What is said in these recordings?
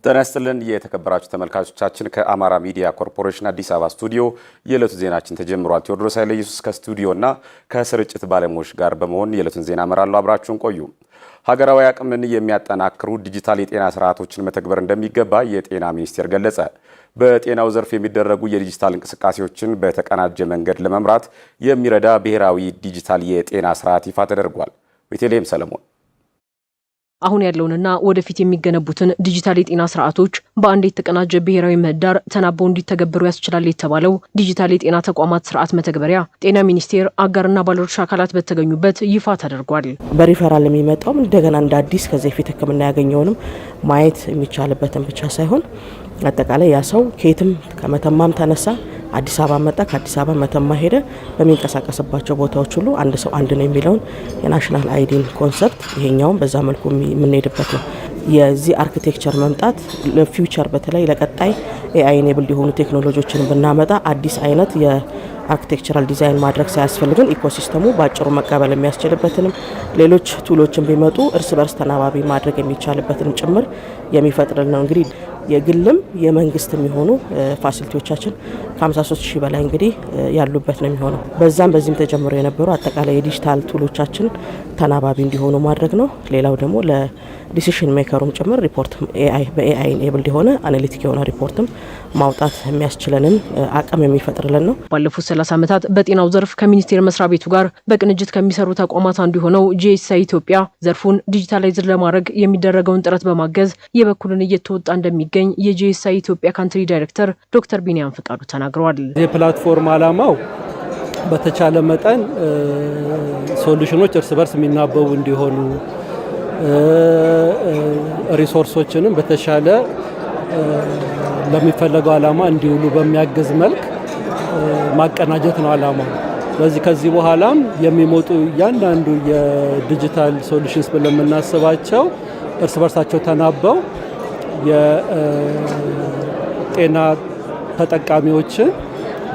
ጤና ይስጥልን የተከበራችሁ ተመልካቾቻችን ከአማራ ሚዲያ ኮርፖሬሽን አዲስ አበባ ስቱዲዮ የዕለቱ ዜናችን ተጀምሯል። ቴዎድሮስ ኃይለ ኢየሱስ ከስቱዲዮና ከስርጭት ባለሙያዎች ጋር በመሆን የዕለቱን ዜና እመራለሁ። አብራችሁን ቆዩ። ሀገራዊ አቅምን የሚያጠናክሩ ዲጂታል የጤና ስርዓቶችን መተግበር እንደሚገባ የጤና ሚኒስቴር ገለጸ። በጤናው ዘርፍ የሚደረጉ የዲጂታል እንቅስቃሴዎችን በተቀናጀ መንገድ ለመምራት የሚረዳ ብሔራዊ ዲጂታል የጤና ስርዓት ይፋ ተደርጓል። ቤተልሔም ሰለሞን አሁን ያለውንና ወደፊት የሚገነቡትን ዲጂታል የጤና ስርዓቶች በአንድ የተቀናጀ ብሔራዊ ምህዳር ተናበው እንዲተገበሩ ያስችላል የተባለው ዲጂታል የጤና ተቋማት ስርዓት መተግበሪያ ጤና ሚኒስቴር አጋርና ባለድርሻ አካላት በተገኙበት ይፋ ተደርጓል። በሪፈራል የሚመጣው እንደገና እንደ አዲስ ከዚህ ፊት ሕክምና ያገኘውንም ማየት የሚቻልበትን ብቻ ሳይሆን አጠቃላይ ያ ሰው ከየትም ከመተማም ተነሳ አዲስ አበባ መጣ፣ ከአዲስ አበባ መተማ ሄደ፣ በሚንቀሳቀስባቸው ቦታዎች ሁሉ አንድ ሰው አንድ ነው የሚለውን የናሽናል አይዲን ኮንሰፕት ይሄኛውም በዛ መልኩ የምንሄድበት ነው። የዚህ አርኪቴክቸር መምጣት ለፊውቸር በተለይ ለቀጣይ ኤአይ ኢኔብል የሆኑ ቴክኖሎጂዎችን ብናመጣ አዲስ አይነት የአርኪቴክቸራል ዲዛይን ማድረግ ሳያስፈልግን ኢኮሲስተሙ ባጭሩ መቀበል የሚያስችልበትንም ሌሎች ቱሎችን ቢመጡ እርስ በርስ ተናባቢ ማድረግ የሚቻልበትንም ጭምር የሚፈጥርል ነው። እንግዲህ የግልም የመንግስትም የሆኑ ፋሲሊቲዎቻችን ከ53 ሺህ በላይ እንግዲህ ያሉበት ነው የሚሆነው። በዚህም ተጀምሮ የነበሩ አጠቃላይ የዲጂታል ቱሎቻችን ተናባቢ እንዲሆኑ ማድረግ ነው። ሌላው ደግሞ ለዲሲሽን ሜከሩም ጭምር ሪፖርት በኤአይ ኢኔብልድ የሆነ አናሊቲክ የሆነ ሪፖርትም ማውጣት የሚያስችለንን አቅም የሚፈጥርልን ነው። ባለፉት 30 ዓመታት በጤናው ዘርፍ ከሚኒስቴር መስሪያ ቤቱ ጋር በቅንጅት ከሚሰሩ ተቋማት አንዱ የሆነው ጂኤስአይ ኢትዮጵያ ዘርፉን ዲጂታላይዝድ ለማድረግ የሚደረገውን ጥረት በማገዝ የበኩሉን እየተወጣ እንደሚገኝ የጂኤስአይ ኢትዮጵያ ካንትሪ ዳይሬክተር ዶክተር ቢኒያም ፍቃዱ ተናግረዋል። የፕላትፎርም ዓላማው በተቻለ መጠን ሶሉሽኖች እርስ በርስ የሚናበቡ እንዲሆኑ ሪሶርሶችንም በተሻለ ለሚፈለገው ዓላማ እንዲውሉ በሚያግዝ መልክ ማቀናጀት ነው ዓላማው። ስለዚህ ከዚህ በኋላም የሚመጡ እያንዳንዱ የዲጂታል ሶሉሽንስ ብለን የምናስባቸው እርስ በርሳቸው ተናበው የጤና ተጠቃሚዎችን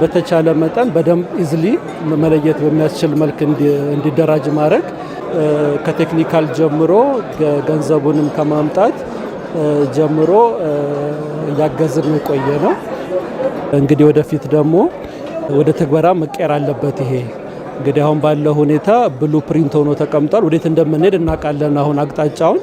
በተቻለ መጠን በደንብ ኢዝሊ መለየት በሚያስችል መልክ እንዲደራጅ ማድረግ ከቴክኒካል ጀምሮ ገንዘቡንም ከማምጣት ጀምሮ ያገዝን የቆየ ነው። እንግዲህ ወደፊት ደግሞ ወደ ተግባራ መቀየር አለበት። ይሄ እንግዲህ አሁን ባለው ሁኔታ ብሉ ፕሪንት ሆኖ ተቀምጧል። ወዴት እንደምንሄድ እናውቃለን። አሁን አቅጣጫውን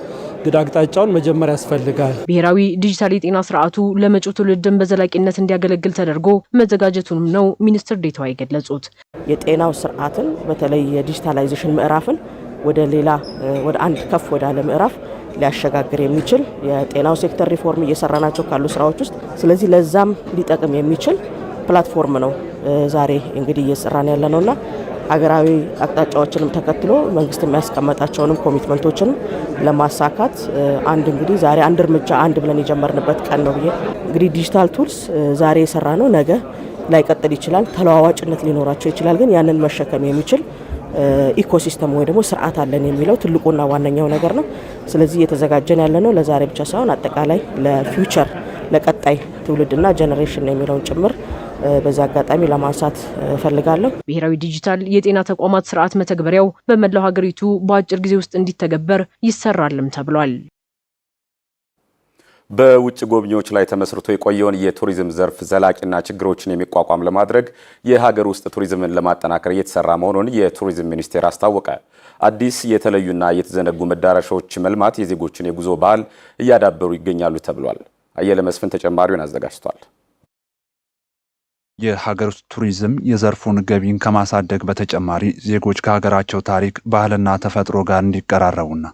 መጀመሪያ ያስፈልጋል። ብሔራዊ ዲጂታል የጤና ስርዓቱ ለመጪው ትውልድን በዘላቂነት እንዲያገለግል ተደርጎ መዘጋጀቱንም ነው ሚኒስትር ዴኤታዋ የገለጹት። የጤናው ስርዓትን በተለይ የዲጂታላይዜሽን ምዕራፍን ወደ አንድ ከፍ ወዳለ ምዕራፍ ሊያሸጋግር የሚችል የጤናው ሴክተር ሪፎርም እየሰራናቸው ካሉ ስራዎች ውስጥ ስለዚህ ለዛም ሊጠቅም የሚችል ፕላትፎርም ነው ዛሬ እንግዲህ እየሰራን ያለነውና ሀገራዊ አቅጣጫዎችንም ተከትሎ መንግስት የሚያስቀመጣቸውንም ኮሚትመንቶችንም ለማሳካት እንግዲህ ዛሬ አንድ እርምጃ ብለን የጀመርንበት ቀን ነው ብዬ እንግዲህ ዲጂታል ቱልስ ዛሬ የሰራ ነው ነገ ላይቀጥል ይችላል፣ ተለዋዋጭነት ሊኖራቸው ይችላል። ግን ያንን መሸከም የሚችል ኢኮሲስተም ወይ ደግሞ ስርዓት አለን የሚለው ትልቁና ዋነኛው ነገር ነው። ስለዚህ እየተዘጋጀን ያለነው ለዛሬ ብቻ ሳይሆን አጠቃላይ ለፊውቸር ለቀጣይ ትውልድና ጄኔሬሽን የሚለውን ጭምር በዛ አጋጣሚ ለማንሳት ፈልጋለሁ። ብሔራዊ ዲጂታል የጤና ተቋማት ስርዓት መተግበሪያው በመላው ሀገሪቱ በአጭር ጊዜ ውስጥ እንዲተገበር ይሰራልም ተብሏል። በውጭ ጎብኚዎች ላይ ተመስርቶ የቆየውን የቱሪዝም ዘርፍ ዘላቂና ችግሮችን የሚቋቋም ለማድረግ የሀገር ውስጥ ቱሪዝምን ለማጠናከር እየተሰራ መሆኑን የቱሪዝም ሚኒስቴር አስታወቀ። አዲስ የተለዩና የተዘነጉ መዳረሻዎች መልማት የዜጎችን የጉዞ ባህል እያዳበሩ ይገኛሉ ተብሏል። አየለ መስፍን ተጨማሪውን አዘጋጅቷል። የሀገር ውስጥ ቱሪዝም የዘርፉን ገቢን ከማሳደግ በተጨማሪ ዜጎች ከሀገራቸው ታሪክ፣ ባህልና ተፈጥሮ ጋር እንዲቀራረቡና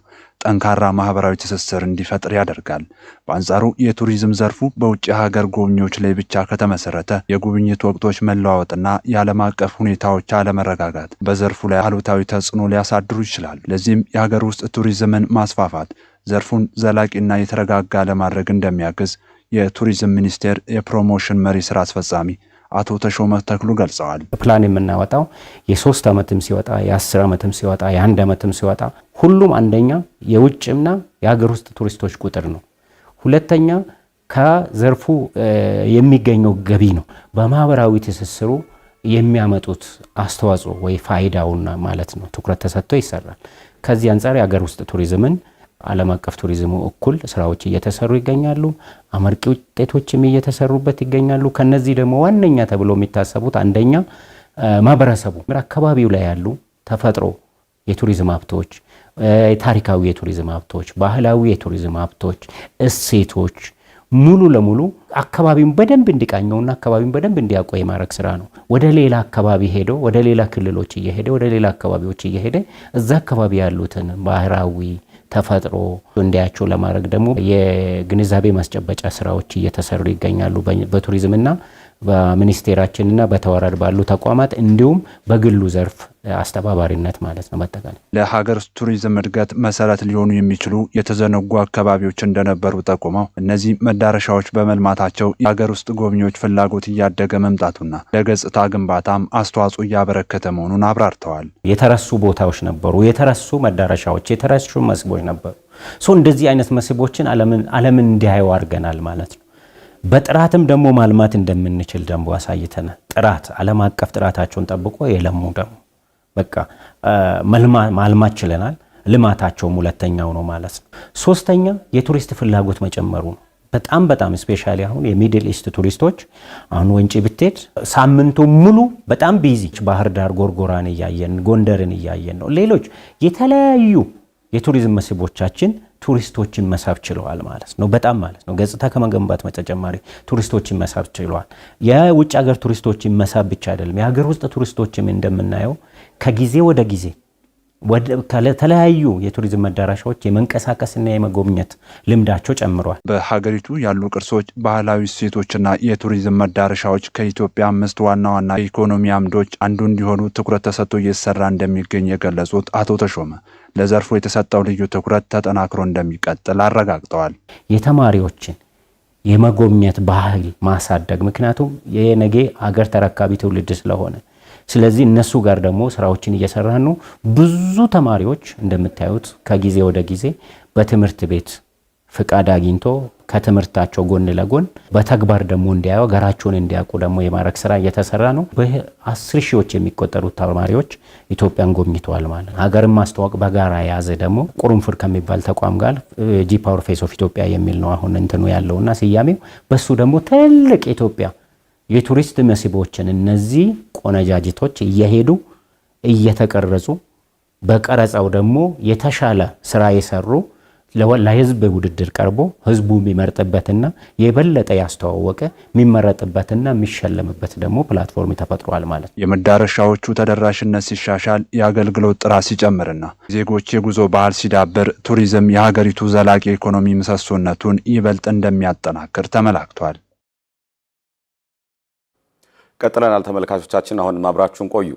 ጠንካራ ማህበራዊ ትስስር እንዲፈጥር ያደርጋል። በአንጻሩ የቱሪዝም ዘርፉ በውጭ ሀገር ጎብኚዎች ላይ ብቻ ከተመሰረተ የጉብኝት ወቅቶች መለዋወጥና የዓለም አቀፍ ሁኔታዎች አለመረጋጋት በዘርፉ ላይ አሉታዊ ተጽዕኖ ሊያሳድሩ ይችላሉ። ለዚህም የሀገር ውስጥ ቱሪዝምን ማስፋፋት ዘርፉን ዘላቂና የተረጋጋ ለማድረግ እንደሚያግዝ የቱሪዝም ሚኒስቴር የፕሮሞሽን መሪ ስራ አስፈጻሚ አቶ ተሾመ ተክሉ ገልጸዋል። ፕላን የምናወጣው የ3 ዓመትም ሲወጣ የ10 ዓመትም ሲወጣ የ1 ዓመትም ሲወጣ ሁሉም አንደኛ የውጭና የሀገር ውስጥ ቱሪስቶች ቁጥር ነው። ሁለተኛ ከዘርፉ የሚገኘው ገቢ ነው። በማህበራዊ ትስስሩ የሚያመጡት አስተዋጽኦ ወይ ፋይዳውና ማለት ነው ትኩረት ተሰጥቶ ይሰራል። ከዚህ አንፃር የሀገር ውስጥ ቱሪዝምን ዓለም አቀፍ ቱሪዝሙ እኩል ስራዎች እየተሰሩ ይገኛሉ። አመርቂ ውጤቶችም እየተሰሩበት ይገኛሉ። ከነዚህ ደግሞ ዋነኛ ተብሎ የሚታሰቡት አንደኛ ማህበረሰቡ አካባቢው ላይ ያሉ ተፈጥሮ የቱሪዝም ሀብቶች፣ ታሪካዊ የቱሪዝም ሀብቶች፣ ባህላዊ የቱሪዝም ሀብቶች፣ እሴቶች ሙሉ ለሙሉ አካባቢውን በደንብ እንዲቃኘውና አካባቢውን በደንብ እንዲያውቁ የማድረግ ስራ ነው። ወደ ሌላ አካባቢ ሄዶ ወደ ሌላ ክልሎች እየሄደ ወደ ሌላ አካባቢዎች እየሄደ እዛ አካባቢ ያሉትን ባህራዊ ተፈጥሮ እንዲያቸው ለማድረግ ደግሞ የግንዛቤ ማስጨበጫ ስራዎች እየተሰሩ ይገኛሉ። በቱሪዝምና በሚኒስቴራችንና በተወረድ ባሉ ተቋማት እንዲሁም በግሉ ዘርፍ አስተባባሪነት ማለት ነው። በአጠቃላይ ለሀገር ውስጥ ቱሪዝም እድገት መሰረት ሊሆኑ የሚችሉ የተዘነጉ አካባቢዎች እንደነበሩ ጠቁመው እነዚህ መዳረሻዎች በመልማታቸው የሀገር ውስጥ ጎብኚዎች ፍላጎት እያደገ መምጣቱና ለገጽታ ግንባታም አስተዋጽኦ እያበረከተ መሆኑን አብራርተዋል። የተረሱ ቦታዎች ነበሩ፣ የተረሱ መዳረሻዎች፣ የተረሱ መስህቦች ነበሩ። እንደዚህ አይነት መስህቦችን ዓለምን እንዲያዩ አድርገናል ማለት ነው። በጥራትም ደግሞ ማልማት እንደምንችል ደግሞ አሳይተናል። ጥራት ዓለም አቀፍ ጥራታቸውን ጠብቆ የለሙ ደግሞ በቃ ማልማት ችለናል። ልማታቸውም ሁለተኛው ነው ማለት ነው። ሶስተኛ የቱሪስት ፍላጎት መጨመሩ ነው። በጣም ስፔሻሊ አሁን የሚድል ኢስት ቱሪስቶች አሁን ወንጪ ብትሄድ ሳምንቱ ሙሉ በጣም ቢዚ ባህር ዳር ጎርጎራን እያየን ጎንደርን እያየን ነው። ሌሎች የተለያዩ የቱሪዝም መስህቦቻችን ቱሪስቶችን መሳብ ችለዋል ማለት ነው። በጣም ማለት ነው ገጽታ ከመገንባት በተጨማሪ ቱሪስቶችን መሳብ ችለዋል። የውጭ ሀገር ቱሪስቶችን መሳብ ብቻ አይደለም፣ የሀገር ውስጥ ቱሪስቶችም እንደምናየው ከጊዜ ወደ ጊዜ ከተለያዩ የቱሪዝም መዳረሻዎች የመንቀሳቀስና የመጎብኘት ልምዳቸው ጨምሯል። በሀገሪቱ ያሉ ቅርሶች፣ ባህላዊ እሴቶችና የቱሪዝም መዳረሻዎች ከኢትዮጵያ 5 ዋና ዋና የኢኮኖሚ አምዶች አንዱ እንዲሆኑ ትኩረት ተሰጥቶ እየተሰራ እንደሚገኝ የገለጹት አቶ ተሾመ ለዘርፉ የተሰጠው ልዩ ትኩረት ተጠናክሮ እንደሚቀጥል አረጋግጠዋል። የተማሪዎችን የመጎብኘት ባህል ማሳደግ፣ ምክንያቱም የነገ ሀገር ተረካቢ ትውልድ ስለሆነ ስለዚህ እነሱ ጋር ደግሞ ስራዎችን እየሰራን ነው። ብዙ ተማሪዎች እንደምታዩት ከጊዜ ወደ ጊዜ በትምህርት ቤት ፍቃድ አግኝቶ ከትምህርታቸው ጎን ለጎን በተግባር ደግሞ እንዲያዩ ሀገራቸውን እንዲያውቁ ደግሞ የማድረግ ስራ እየተሰራ ነው። በ10 ሺዎች የሚቆጠሩ ተማሪዎች ኢትዮጵያን ጎብኝተዋል ማለት ነው። ሀገርን ማስተዋወቅ በጋራ የያዘ ደግሞ ቁርንፍር ከሚባል ተቋም ጋር ጂ ፓወር ፌስ ኦፍ ኢትዮጵያ የሚል ነው አሁን እንትኑ ያለውና ስያሜው። በሱ ደግሞ ትልቅ ኢትዮጵያ የቱሪስት መስህቦችን እነዚህ ቆነጃጅቶች እየሄዱ እየተቀረጹ በቀረጻው ደግሞ የተሻለ ስራ የሰሩ ለህዝብ ውድድር ቀርቦ ህዝቡ የሚመርጥበትና የበለጠ ያስተዋወቀ የሚመረጥበትና የሚሸለምበት ደግሞ ፕላትፎርም ተፈጥሯል ማለት ነው። የመዳረሻዎቹ ተደራሽነት ሲሻሻል፣ የአገልግሎት ጥራት ሲጨምርና ዜጎች የጉዞ ባህል ሲዳብር ቱሪዝም የሀገሪቱ ዘላቂ ኢኮኖሚ ምሰሶነቱን ይበልጥ እንደሚያጠናክር ተመላክቷል። ቀጥለናል ተመልካቾቻችን፣ አሁን አብራችሁን ቆዩ።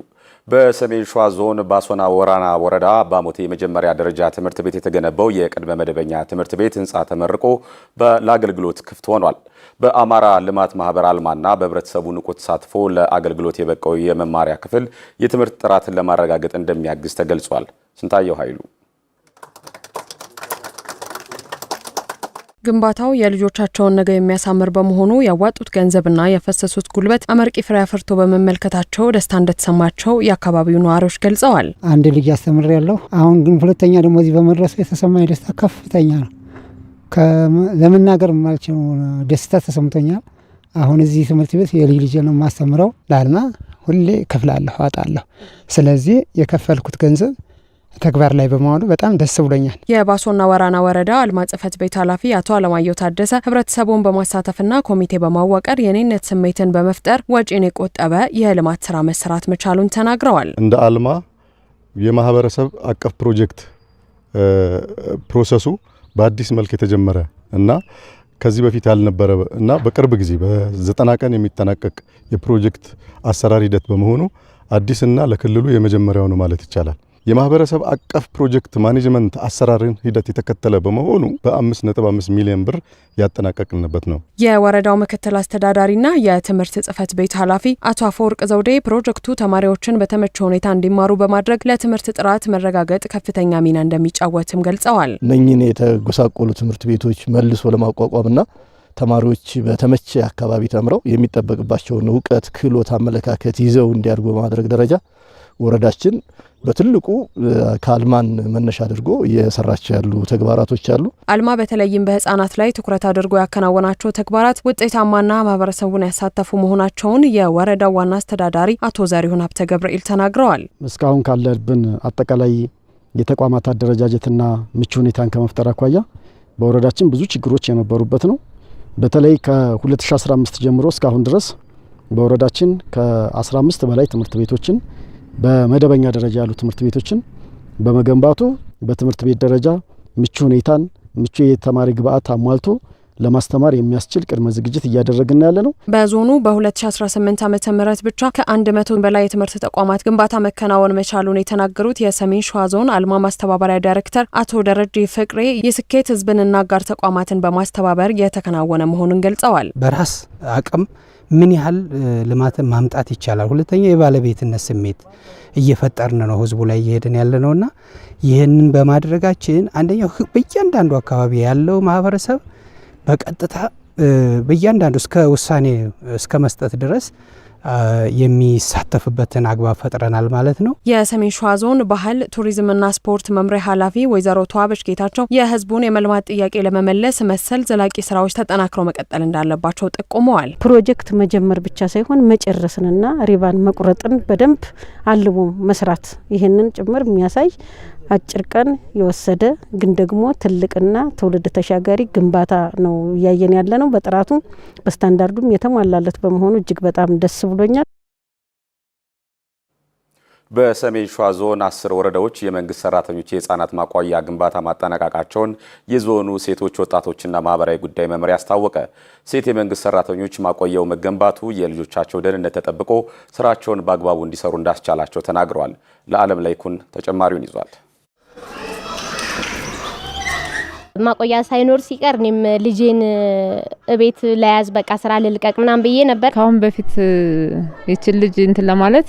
በሰሜን ሸዋ ዞን ባሶና ወራና ወረዳ ባሞቴ የመጀመሪያ ደረጃ ትምህርት ቤት የተገነባው የቅድመ መደበኛ ትምህርት ቤት ህንፃ ተመርቆ ለአገልግሎት ክፍት ሆኗል። በአማራ ልማት ማህበር አልማና በህብረተሰቡ ንቁ ተሳትፎ ለአገልግሎት የበቃው የመማሪያ ክፍል የትምህርት ጥራትን ለማረጋገጥ እንደሚያግዝ ተገልጿል። ስንታየው ኃይሉ ግንባታው የልጆቻቸውን ነገ የሚያሳምር በመሆኑ ያዋጡት ገንዘብና ያፈሰሱት ጉልበት አመርቂ ፍሬ አፍርቶ በመመልከታቸው ደስታ እንደተሰማቸው የአካባቢው ነዋሪዎች ገልጸዋል። አንድ ልጅ አስተምሬያለሁ። አሁን ግን ሁለተኛ ደግሞ እዚህ በመድረሱ የተሰማኝ ደስታ ከፍተኛ ነው። ለመናገር የማልችለው ደስታ ተሰምቶኛል። አሁን እዚህ ትምህርት ቤት የልጅ ልጅ ነው የማስተምረው። ላልማ ሁሌ እከፍላለሁ፣ አጣለሁ። ስለዚህ የከፈልኩት ገንዘብ ተግባር ላይ በመዋሉ በጣም ደስ ብሎኛል። የባሶና ወራና ወረዳ አልማ ጽሕፈት ቤት ኃላፊ አቶ አለማየሁ ታደሰ ህብረተሰቡን በማሳተፍና ኮሚቴ በማዋቀር የኔነት ስሜትን በመፍጠር ወጪን የቆጠበ የልማት ስራ መሰራት መቻሉን ተናግረዋል። እንደ አልማ የማህበረሰብ አቀፍ ፕሮጀክት ፕሮሰሱ በአዲስ መልክ የተጀመረ እና ከዚህ በፊት ያልነበረ እና በቅርብ ጊዜ በ90 ቀን የሚጠናቀቅ የፕሮጀክት አሰራር ሂደት በመሆኑ አዲስና ለክልሉ የመጀመሪያው ነው ማለት ይቻላል። የማህበረሰብ አቀፍ ፕሮጀክት ማኔጅመንት አሰራርን ሂደት የተከተለ በመሆኑ በ5.5 ሚሊዮን ብር ያጠናቀቅንበት ነው። የወረዳው ምክትል አስተዳዳሪና የትምህርት ጽሕፈት ቤት ኃላፊ አቶ አፈወርቅ ዘውዴ ፕሮጀክቱ ተማሪዎችን በተመቸ ሁኔታ እንዲማሩ በማድረግ ለትምህርት ጥራት መረጋገጥ ከፍተኛ ሚና እንደሚጫወትም ገልጸዋል። እነኚህን የተጎሳቆሉ ትምህርት ቤቶች መልሶ ለማቋቋምና ተማሪዎች በተመቸ አካባቢ ተምረው የሚጠበቅባቸውን እውቀት፣ ክህሎት፣ አመለካከት ይዘው እንዲያድጉ በማድረግ ደረጃ ወረዳችን በትልቁ ከአልማን መነሻ አድርጎ እየሰራቸው ያሉ ተግባራቶች አሉ። አልማ በተለይም በህፃናት ላይ ትኩረት አድርጎ ያከናወናቸው ተግባራት ውጤታማና ማህበረሰቡን ያሳተፉ መሆናቸውን የወረዳው ዋና አስተዳዳሪ አቶ ዘሪሁን ሀብተ ገብርኤል ተናግረዋል። እስካሁን ካለብን አጠቃላይ የተቋማት አደረጃጀትና ምቹ ሁኔታን ከመፍጠር አኳያ በወረዳችን ብዙ ችግሮች የነበሩበት ነው። በተለይ ከ2015 ጀምሮ እስካሁን ድረስ በወረዳችን ከ15 በላይ ትምህርት ቤቶችን በመደበኛ ደረጃ ያሉ ትምህርት ቤቶችን በመገንባቱ በትምህርት ቤት ደረጃ ምቹ ሁኔታን ምቹ የተማሪ ግብዓት አሟልቶ ለማስተማር የሚያስችል ቅድመ ዝግጅት እያደረግን ያለ ነው። በዞኑ በ2018 ዓመተ ምህረት ብቻ ከ100 በላይ የትምህርት ተቋማት ግንባታ መከናወን መቻሉን የተናገሩት የሰሜን ሸዋ ዞን አልማ ማስተባበሪያ ዳይሬክተር አቶ ደረጀ ፍቅሬ የስኬት ህዝብንና አጋር ተቋማትን በማስተባበር የተከናወነ መሆኑን ገልጸዋል። በራስ አቅም ምን ያህል ልማትን ማምጣት ይቻላል። ሁለተኛ የባለቤትነት ስሜት እየፈጠርን ነው ህዝቡ ላይ እየሄድን ያለ ነውና ይህንን በማድረጋችን አንደኛው በእያንዳንዱ አካባቢ ያለው ማህበረሰብ በቀጥታ በእያንዳንዱ እስከ ውሳኔ እስከ መስጠት ድረስ የሚሳተፍበትን አግባብ ፈጥረናል ማለት ነው። የሰሜን ሸዋ ዞን ባህል ቱሪዝምና ስፖርት መምሪያ ኃላፊ ወይዘሮ ተዋበሽ ጌታቸው የህዝቡን የመልማት ጥያቄ ለመመለስ መሰል ዘላቂ ስራዎች ተጠናክረው መቀጠል እንዳለባቸው ጠቁመዋል። ፕሮጀክት መጀመር ብቻ ሳይሆን መጨረስንና ሪባን መቁረጥን በደንብ አልሞ መስራት ይህንን ጭምር የሚያሳይ አጭር ቀን የወሰደ ግን ደግሞ ትልቅና ትውልድ ተሻጋሪ ግንባታ ነው እያየን ያለ ነው። በጥራቱ በስታንዳርዱም የተሟላለት በመሆኑ እጅግ በጣም ደስ ብሎኛል። በሰሜን ሸዋ ዞን 10 ወረዳዎች የመንግስት ሰራተኞች የህፃናት ማቆያ ግንባታ ማጠናቀቃቸውን የዞኑ ሴቶች ወጣቶችና ማህበራዊ ጉዳይ መምሪያ አስታወቀ። ሴት የመንግስት ሰራተኞች ማቆያው መገንባቱ የልጆቻቸው ደህንነት ተጠብቆ ስራቸውን በአግባቡ እንዲሰሩ እንዳስቻላቸው ተናግረዋል። ለዓለም ላይኩን ተጨማሪውን ይዟል። ማቆያ ሳይኖር ሲቀር እኔም ልጄን እቤት ለያዝ በቃ ስራ ልልቀቅ ምናምን ብዬ ነበር። ካሁን በፊት የችን ልጅ እንትን ለማለት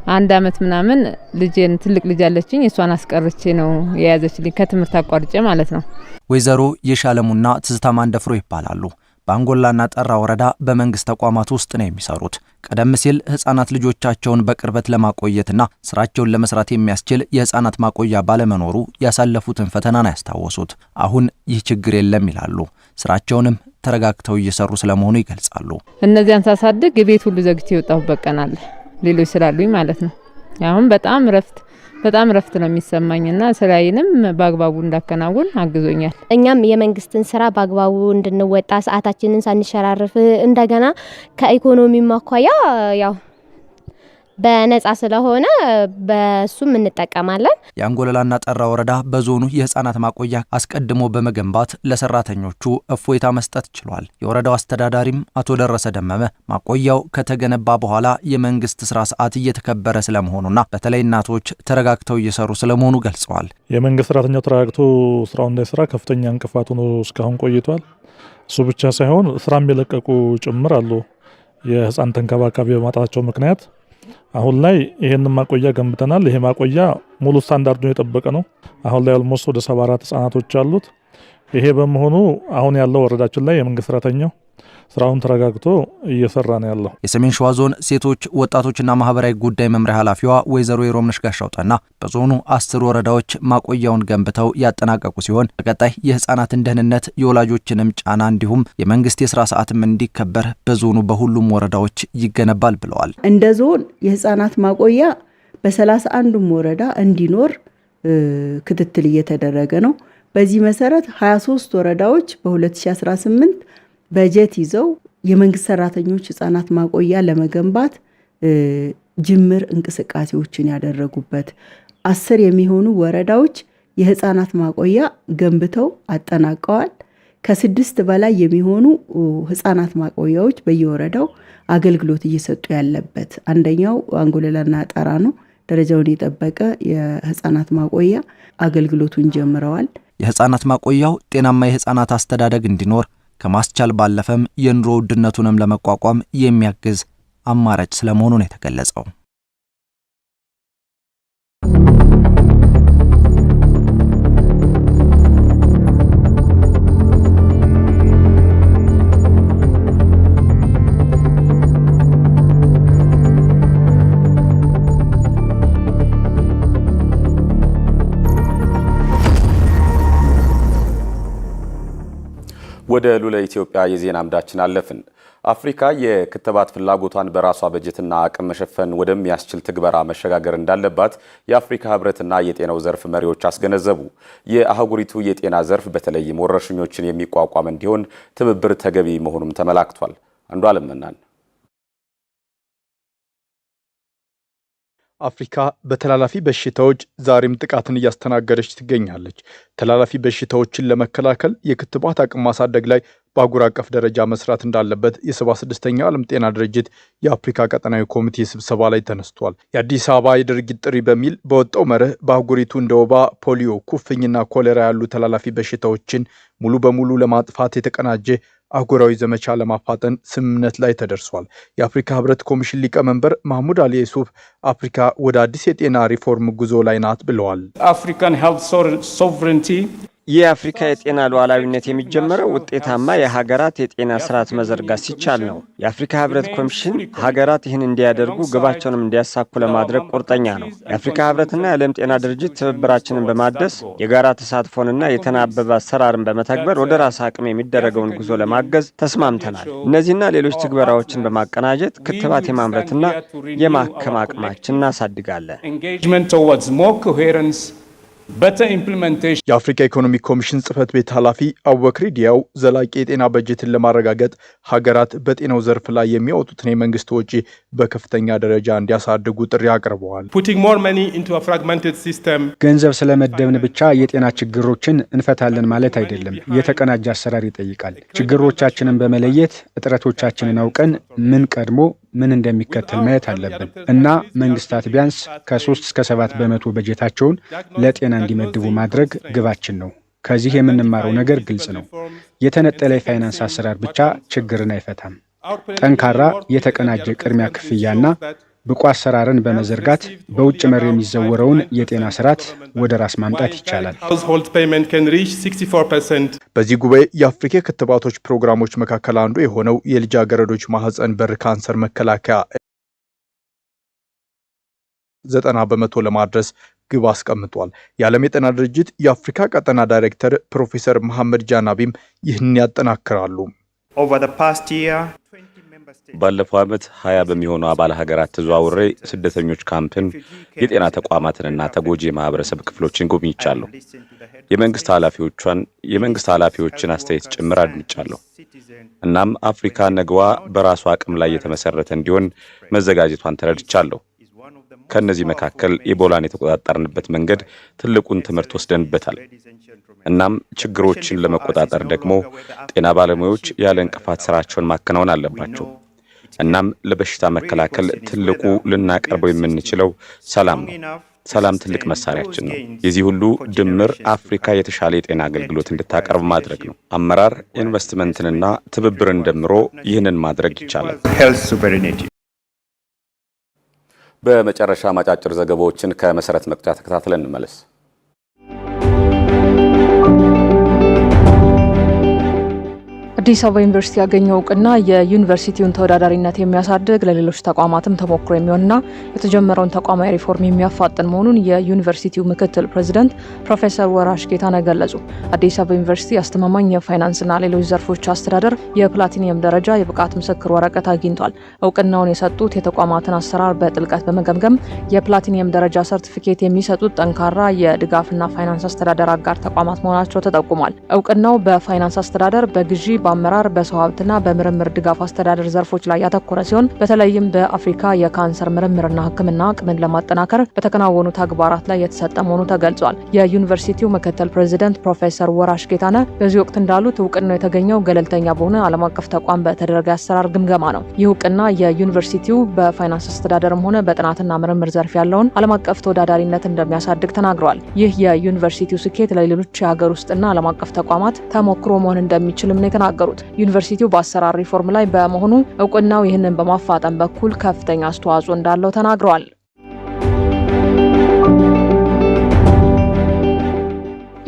1 አመት ምናምን ልጄን ትልቅ ልጅ አለችኝ እሷን አስቀርቼ ነው የያዘችልኝ ከትምህርት አቋርጬ ማለት ነው። ወይዘሮ የሻለሙና ትዝታ ማንደፍሮ ይባላሉ። በአንጎላና ጠራ ወረዳ በመንግስት ተቋማት ውስጥ ነው የሚሰሩት። ቀደም ሲል ህፃናት ልጆቻቸውን በቅርበት ለማቆየትና ስራቸውን ለመስራት የሚያስችል የህፃናት ማቆያ ባለመኖሩ ያሳለፉትን ፈተናን ያስታወሱት አሁን ይህ ችግር የለም ይላሉ። ስራቸውንም ተረጋግተው እየሰሩ ስለመሆኑ ይገልጻሉ። እነዚያን ሳሳድግ ቤት ሁሉ ዘግቼ የወጣሁበት ቀን አለ ሌሎች ስላሉኝ ማለት ነው። አሁን በጣም ረፍት ነው የሚሰማኝና ስራዬንም በአግባቡ እንዳከናውን አግዞኛል። እኛም የመንግስትን ስራ በአግባቡ እንድንወጣ ሰዓታችንን ሳንሸራርፍ እንደገና ከኢኮኖሚ ማኳያ ያው በነጻ ስለሆነ በሱም እንጠቀማለን። የአንጎላና ጠራ ወረዳ በዞኑ የህፃናት ማቆያ አስቀድሞ በመገንባት ለሰራተኞቹ እፎይታ መስጠት ችሏል። የወረዳው አስተዳዳሪም አቶ ደረሰ ደመመ ማቆያው ከተገነባ በኋላ የመንግስት ስራ ሰዓት እየተከበረ ስለመሆኑና በተለይ እናቶች ተረጋግተው እየሰሩ ስለመሆኑ ገልጸዋል። የመንግስት ሰራተኛው ተረጋግቶ ስራውን እንዳይሰራ ከፍተኛ እንቅፋት ሆኖ እስካሁን ቆይቷል። እሱ ብቻ ሳይሆን ስራም የለቀቁ ጭምር አሉ። የህፃን ተንከባካቢ በማጣታቸው ምክንያት አሁን ላይ ይሄንን ማቆያ ገንብተናል። ይሄ ማቆያ ሙሉ ስታንዳርዱን የጠበቀ ነው። አሁን ላይ ኦልሞስት ወደ 74 ህጻናቶች አሉት። ይሄ በመሆኑ አሁን ያለው ወረዳችን ላይ የመንግስት ሰራተኛው ስራውን ተረጋግቶ እየሰራ ነው ያለው። የሰሜን ሸዋ ዞን ሴቶች ወጣቶችና ማህበራዊ ጉዳይ መምሪያ ኃላፊዋ ወይዘሮ የሮምነሽ ጋሻውጣና በዞኑ 10 ወረዳዎች ማቆያውን ገንብተው ያጠናቀቁ ሲሆን በቀጣይ የህፃናትን ደህንነት የወላጆችንም ጫና እንዲሁም የመንግስት የስራ ሰዓትም እንዲከበር በዞኑ በሁሉም ወረዳዎች ይገነባል ብለዋል። እንደ ዞን የህፃናት ማቆያ በ31ዱም ወረዳ እንዲኖር ክትትል እየተደረገ ነው። በዚህ መሰረት 23 ወረዳዎች በ2018 በጀት ይዘው የመንግስት ሰራተኞች ህፃናት ማቆያ ለመገንባት ጅምር እንቅስቃሴዎችን ያደረጉበት 10 የሚሆኑ ወረዳዎች የህፃናት ማቆያ ገንብተው አጠናቀዋል። ከ6 በላይ የሚሆኑ ህፃናት ማቆያዎች በየወረዳው አገልግሎት እየሰጡ ያለበት አንደኛው አንጎለላና ጠራ ነው። ደረጃውን የጠበቀ የህፃናት ማቆያ አገልግሎቱን ጀምረዋል። የህፃናት ማቆያው ጤናማ የህፃናት አስተዳደግ እንዲኖር ከማስቻል ባለፈም የኑሮ ውድነቱንም ለመቋቋም የሚያግዝ አማራጭ ስለመሆኑ ነው የተገለጸው። ወደ ሉለ ኢትዮጵያ የዜና አምዳችን አለፍን። አፍሪካ የክትባት ፍላጎቷን በራሷ በጀትና አቅም መሸፈን ወደሚያስችል ትግበራ መሸጋገር እንዳለባት የአፍሪካ ህብረትና የጤናው ዘርፍ መሪዎች አስገነዘቡ። የአህጉሪቱ የጤና ዘርፍ በተለይም ወረርሽኞችን የሚቋቋም እንዲሆን ትብብር ተገቢ መሆኑም ተመላክቷል። አንዱ አለመናን አፍሪካ በተላላፊ በሽታዎች ዛሬም ጥቃትን እያስተናገደች ትገኛለች። ተላላፊ በሽታዎችን ለመከላከል የክትባት አቅም ማሳደግ ላይ በአህጉር አቀፍ ደረጃ መስራት እንዳለበት የ76ኛው ዓለም ጤና ድርጅት የአፍሪካ ቀጠናዊ ኮሚቴ ስብሰባ ላይ ተነስቷል። የአዲስ አበባ የድርጊት ጥሪ በሚል በወጣው መርህ በአህጉሪቱ እንደ ወባ፣ ፖሊዮ፣ ኩፍኝና ኮሌራ ያሉ ተላላፊ በሽታዎችን ሙሉ በሙሉ ለማጥፋት የተቀናጀ አህጉራዊ ዘመቻ ለማፋጠን ስምምነት ላይ ተደርሷል። የአፍሪካ ህብረት ኮሚሽን ሊቀመንበር ማህሙድ አሊ ዩሱፍ አፍሪካ ወደ አዲስ የጤና ሪፎርም ጉዞ ላይ ናት ብለዋል። አፍሪካን ሄልዝ ሶቨሬንቲ የአፍሪካ የጤና ሉዓላዊነት የሚጀመረው ውጤታማ የሀገራት የጤና ስርዓት መዘርጋት ሲቻል ነው። የአፍሪካ ህብረት ኮሚሽን ሀገራት ይህን እንዲያደርጉ ግባቸውንም እንዲያሳኩ ለማድረግ ቁርጠኛ ነው። የአፍሪካ ህብረትና የዓለም ጤና ድርጅት ትብብራችንን በማደስ የጋራ ተሳትፎንና የተናበበ አሰራርን በመተግበር ወደ ራስ አቅም የሚደረገውን ጉዞ ለማገዝ ተስማምተናል። እነዚህና ሌሎች ትግበራዎችን በማቀናጀት ክትባት የማምረትና የማከም አቅማችን እናሳድጋለን። የአፍሪካ ኢኮኖሚ ኮሚሽን ጽህፈት ቤት ኃላፊ አቡበክር ዲያው ዘላቂ የጤና በጀትን ለማረጋገጥ ሀገራት በጤናው ዘርፍ ላይ የሚያወጡትን የመንግስት ወጪ በከፍተኛ ደረጃ እንዲያሳድጉ ጥሪ አቅርበዋል። ገንዘብ ስለመደብን ብቻ የጤና ችግሮችን እንፈታለን ማለት አይደለም። የተቀናጀ አሰራር ይጠይቃል። ችግሮቻችንን በመለየት እጥረቶቻችንን አውቀን ምን ቀድሞ ምን እንደሚከተል ማየት አለብን እና መንግስታት ቢያንስ ከ3 እስከ 7 በመቶ በጀታቸውን ለጤና እንዲመድቡ ማድረግ ግባችን ነው። ከዚህ የምንማረው ነገር ግልጽ ነው። የተነጠለ የፋይናንስ አሰራር ብቻ ችግርን አይፈታም። ጠንካራ የተቀናጀ ቅድሚያ ክፍያና ብቁ አሰራርን በመዘርጋት በውጭ መር የሚዘወረውን የጤና ስርዓት ወደ ራስ ማምጣት ይቻላል። በዚህ ጉባኤ የአፍሪካ ክትባቶች ፕሮግራሞች መካከል አንዱ የሆነው የልጃገረዶች ማህፀን በር ካንሰር መከላከያ 90 በመቶ ለማድረስ ግብ አስቀምጧል። የዓለም የጤና ድርጅት የአፍሪካ ቀጠና ዳይሬክተር ፕሮፌሰር መሐመድ ጃናቢም ይህን ያጠናክራሉ። ባለፈው ዓመት 20 በሚሆኑ አባል ሀገራት ተዘዋውሬ ስደተኞች ካምፕን፣ የጤና ተቋማትንና ተጎጂ የማህበረሰብ ክፍሎችን ጎብኝቻለሁ። የመንግስት ኃላፊዎችን አስተያየት ጭምር አድምጫለሁ። እናም አፍሪካ ነገዋ በራሷ አቅም ላይ የተመሰረተ እንዲሆን መዘጋጀቷን ተረድቻለሁ። ከነዚህ መካከል ኢቦላን የተቆጣጠርንበት መንገድ ትልቁን ትምህርት ወስደንበታል። እናም ችግሮችን ለመቆጣጠር ደግሞ ጤና ባለሙያዎች ያለ እንቅፋት ስራቸውን ማከናወን አለባቸው። እናም ለበሽታ መከላከል ትልቁ ልናቀርበው የምንችለው ሰላም ነው። ሰላም ትልቅ መሳሪያችን ነው። የዚህ ሁሉ ድምር አፍሪካ የተሻለ የጤና አገልግሎት እንድታቀርብ ማድረግ ነው። አመራር፣ ኢንቨስትመንትንና ትብብርን ደምሮ ይህንን ማድረግ ይቻላል። በመጨረሻ አጫጭር ዘገባዎችን ከመሰረት መቅጫ ተከታትለን እንመለስ። አዲስ አበባ ዩኒቨርሲቲ ያገኘው እውቅና የዩኒቨርሲቲውን ተወዳዳሪነት የሚያሳድግ ለሌሎች ተቋማትም ተሞክሮ የሚሆንና የተጀመረውን ተቋማዊ ሪፎርም የሚያፋጥን መሆኑን የዩኒቨርሲቲው ምክትል ፕሬዚደንት ፕሮፌሰር ወራሽ ጌታነህ ገለጹ። አዲስ አበባ ዩኒቨርሲቲ አስተማማኝ የፋይናንስና ሌሎች ዘርፎች አስተዳደር የፕላቲኒየም ደረጃ የብቃት ምስክር ወረቀት አግኝቷል። እውቅናውን የሰጡት የተቋማትን አሰራር በጥልቀት በመገምገም የፕላቲኒየም ደረጃ ሰርቲፊኬት የሚሰጡት ጠንካራ የድጋፍና ፋይናንስ አስተዳደር አጋር ተቋማት መሆናቸው ተጠቁሟል። እውቅናው በፋይናንስ አስተዳደር፣ በግዢ አመራር በሰው ሀብትና በምርምር ድጋፍ አስተዳደር ዘርፎች ላይ ያተኮረ ሲሆን በተለይም በአፍሪካ የካንሰር ምርምርና ሕክምና አቅምን ለማጠናከር በተከናወኑ ተግባራት ላይ የተሰጠ መሆኑ ተገልጿል። የዩኒቨርሲቲው ምክትል ፕሬዚደንት ፕሮፌሰር ወራሽ ጌታነህ በዚህ ወቅት እንዳሉት እውቅናው የተገኘው ገለልተኛ በሆነ ዓለም አቀፍ ተቋም በተደረገ አሰራር ግምገማ ነው። ይህ እውቅና የዩኒቨርሲቲው በፋይናንስ አስተዳደርም ሆነ በጥናትና ምርምር ዘርፍ ያለውን ዓለም አቀፍ ተወዳዳሪነት እንደሚያሳድግ ተናግረዋል። ይህ የዩኒቨርሲቲው ስኬት ለሌሎች የሀገር ውስጥና ዓለም አቀፍ ተቋማት ተሞክሮ መሆን እንደሚችልም ነው የተናገሩት። ዩኒቨርሲቲው በአሰራር ሪፎርም ላይ በመሆኑ እውቅናው ይህንን በማፋጠን በኩል ከፍተኛ አስተዋጽኦ እንዳለው ተናግረዋል።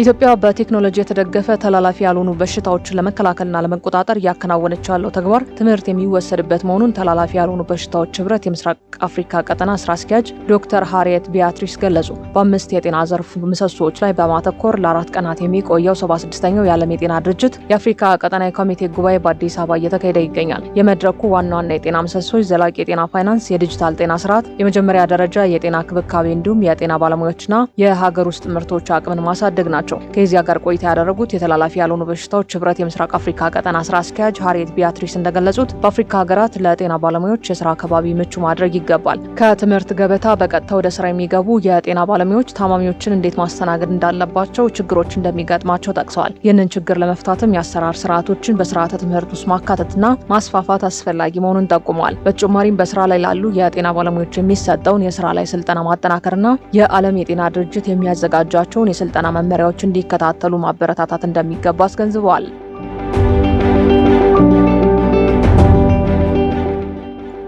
ኢትዮጵያ በቴክኖሎጂ የተደገፈ ተላላፊ ያልሆኑ በሽታዎችን ለመከላከልና ለመቆጣጠር እያከናወነች ያለው ተግባር ትምህርት የሚወሰድበት መሆኑን ተላላፊ ያልሆኑ በሽታዎች ህብረት የምስራቅ አፍሪካ ቀጠና ስራ አስኪያጅ ዶክተር ሃሪየት ቢያትሪስ ገለጹ። በ5 የጤና ዘርፍ ምሰሶዎች ላይ በማተኮር ለ4 ቀናት የሚቆየው 76ኛው የዓለም የጤና ድርጅት የአፍሪካ ቀጠናዊ ኮሚቴ ጉባኤ በአዲስ አበባ እየተካሄደ ይገኛል። የመድረኩ ዋና ዋና የጤና ምሰሶች ዘላቂ የጤና ፋይናንስ፣ የዲጂታል ጤና ስርዓት፣ የመጀመሪያ ደረጃ የጤና ክብካቤ እንዲሁም የጤና ባለሙያዎችና የሀገር ውስጥ ምርቶች አቅምን ማሳደግ ናቸው። ከዚያ ጋር ቆይታ ያደረጉት የተላላፊ ያልሆኑ በሽታዎች ህብረት የምስራቅ አፍሪካ ቀጠና ስራ አስኪያጅ ሃሪየት ቢያትሪስ እንደገለጹት በአፍሪካ ሀገራት ለጤና ባለሙያዎች የስራ አካባቢ ምቹ ማድረግ ይገባል። ከትምህርት ገበታ በቀጥታ ወደ ስራ የሚገቡ የጤና ባለሙያዎች ታማሚዎችን እንዴት ማስተናገድ እንዳለባቸው፣ ችግሮች እንደሚገጥማቸው ጠቅሰዋል። ይህንን ችግር ለመፍታትም የአሰራር ስርዓቶችን በስርዓተ ትምህርት ውስጥ ማካተትና ማስፋፋት አስፈላጊ መሆኑን ጠቁመዋል። በተጨማሪም በስራ ላይ ላሉ የጤና ባለሙያዎች የሚሰጠውን የስራ ላይ ስልጠና ማጠናከርና የዓለም የጤና ድርጅት የሚያዘጋጃቸውን የስልጠና መመሪያዎች እንዲከታተሉ ማበረታታት እንደሚገባ አስገንዝበዋል።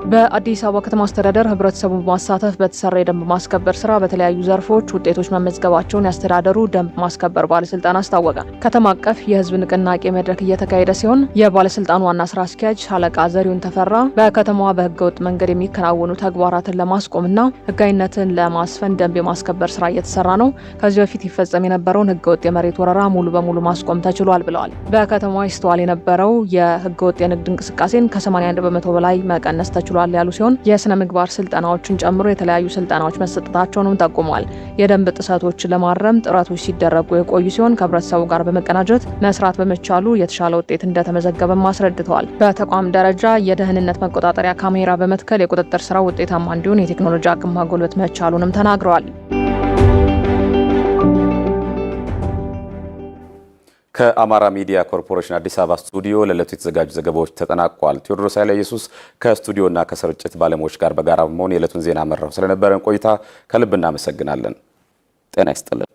በአዲስ አበባ ከተማ አስተዳደር ህብረተሰቡን በማሳተፍ በተሰራ የደንብ ማስከበር ስራ በተለያዩ ዘርፎች ውጤቶች መመዝገባቸውን ያስተዳደሩ ደንብ ማስከበር ባለስልጣን አስታወቀ። ከተማ አቀፍ የህዝብ ንቅናቄ መድረክ እየተካሄደ ሲሆን የባለስልጣኑ ዋና ስራ አስኪያጅ ሻለቃ ዘሪሁን ተፈራ በከተማዋ በህገወጥ መንገድ የሚከናወኑ ተግባራትን ለማስቆምና ህጋዊነትን ለማስፈን ደንብ የማስከበር ስራ እየተሰራ ነው። ከዚህ በፊት ይፈጸም የነበረውን ህገወጥ የመሬት ወረራ ሙሉ በሙሉ ማስቆም ተችሏል ብለዋል። በከተማዋ ይስተዋል የነበረው የህገወጥ የንግድ እንቅስቃሴን ከ81 በመቶ በላይ መቀነስ ተችሏል ያሉ ሲሆን የስነ ምግባር ስልጠናዎችን ጨምሮ የተለያዩ ስልጠናዎች መሰጠታቸውንም ጠቁመዋል። የደንብ ጥሰቶችን ለማረም ጥረቶች ሲደረጉ የቆዩ ሲሆን ከህብረተሰቡ ጋር በመቀናጀት መስራት በመቻሉ የተሻለ ውጤት እንደተመዘገበም አስረድተዋል። በተቋም ደረጃ የደህንነት መቆጣጠሪያ ካሜራ በመትከል የቁጥጥር ስራ ውጤታማ እንዲሆን የቴክኖሎጂ አቅም ማጎልበት መቻሉንም ተናግረዋል። ከአማራ ሚዲያ ኮርፖሬሽን አዲስ አበባ ስቱዲዮ ለዕለቱ የተዘጋጁ ዘገባዎች ተጠናቋል። ቴዎድሮስ ኃይለ ኢየሱስ ከስቱዲዮና ከስርጭት ባለሙያዎች ጋር በጋራ በመሆን የዕለቱን ዜና መራው። ስለነበረን ቆይታ ከልብ እናመሰግናለን። ጤና ይስጥልን።